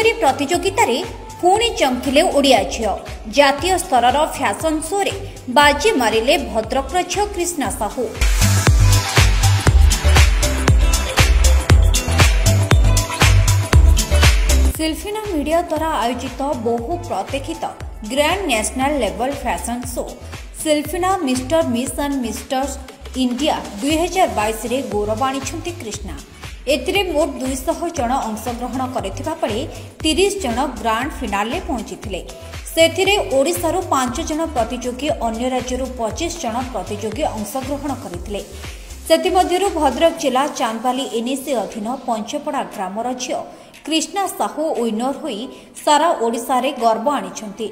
Jewellery प्रतियोगिता रे पुणी चमकिले ओडिया झियो। जातीय स्तर फैशन शो रे बाजी मारिले भद्रक झियो कृष्णा साहू। सिल्फिना मीडिया द्वारा आयोजित बहु प्रतीक्षित grand national level fashion show Silfina mister miss and mrs India 2022 रे गौरव आनिछंती कृष्णा। एथिरे मोट 200 जन अंशग्रहण करथिबा परे 30 जन ग्रांड फिनाले पहुंचीथिले। सेथिरे ओडिसारू 5 जन प्रतियोगी अन्य राज्यरू 25 जन प्रतियोगी अंशग्रहण करथिले। सेथिमध्यरू भद्रक जिला चांदबाली एनएसी अधीन पंचपड़ा ग्रामर झियो कृष्णा साहू विनर होई सारा ओडिसा रे गर्व आनिछंती।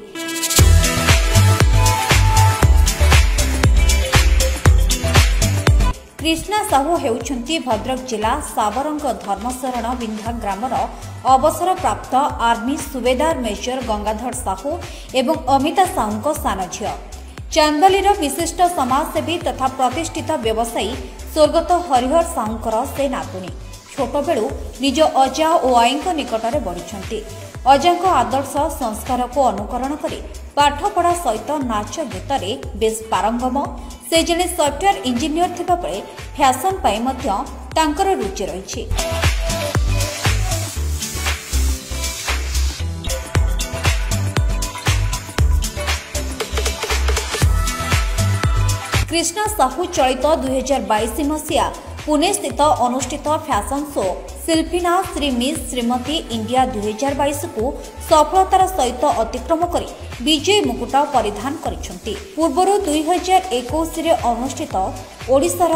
कृष्णा साहू हेउछंती भद्रक जिला सावरंग धर्मशरण बिंधा ग्रामर अवसर प्राप्त आर्मी सुबेदार मेजर गंगाधर साहू एवं अमिता साहू सान झियो। चांदबालीर विशिष्ट समाजसेवी तथा प्रतिष्ठित व्यवसायी स्वर्गत हरिहर साहूंकर से नातुणी छोट बेलू निज अजा और आई निकटने बढ़ी। अजा आदर्श संस्कार को अनुकरण कर पाठपढ़ा सहित नाच गीत में बेस पारंगम। से जड़े सॉफ्टवेयर इंजीनियर थिबा बेले फैशन पाई मध्य तांकर रुचि रही। कृष्णा साहू चलित 2022 मसीहा पुणे स्थित अनुष्ठित fashion show Silfina Shri miss Shrimati India 2022 को सफलतार सहित अतिक्रम कर विजय मुकुट परिधान करिसेंती। पूर्वरु 2021 रे अनुष्ठित ओडिसार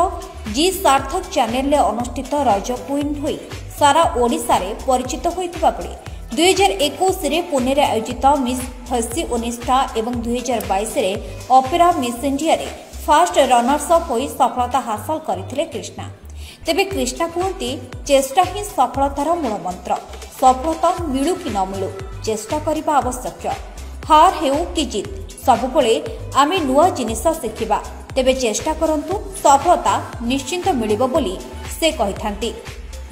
जी सार्थक चैनल रे अनुष्ठित रज क्वीन होई सारा ओडिसा रे परिचित होइतिबा बेले 2021 रे पुणे रे आयोजित मिस हसी ओनिस्टा एवं 2022 रे ओपेरा मिस इंडिया रे फास्ट रनर्स अप होई सफलता हासिल करथिले कृष्णा। तेबे कृष्णा कहती चेष्टा ही सफलतार मूल मंत्र। सफलता मिलू कि न मिलू चेष्टा करबा आवश्यक। हार हेउ कि जीत सबुबले आमे नुआ जिनिस शिखिबा। तेबे चेष्टा करंतु सफलता निश्चिंत मिलिबो बोली से कहिथांती।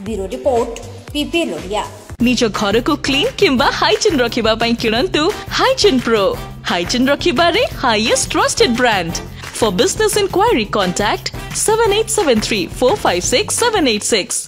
Bureau report PPL Odia. निज घर को क्लीन किंबा हाइजीन रखिबा पई किणंतु हाइजीन प्रो। हाइजीन रखिबा रे highest trusted brand. For business inquiry, contact 7873 456 786.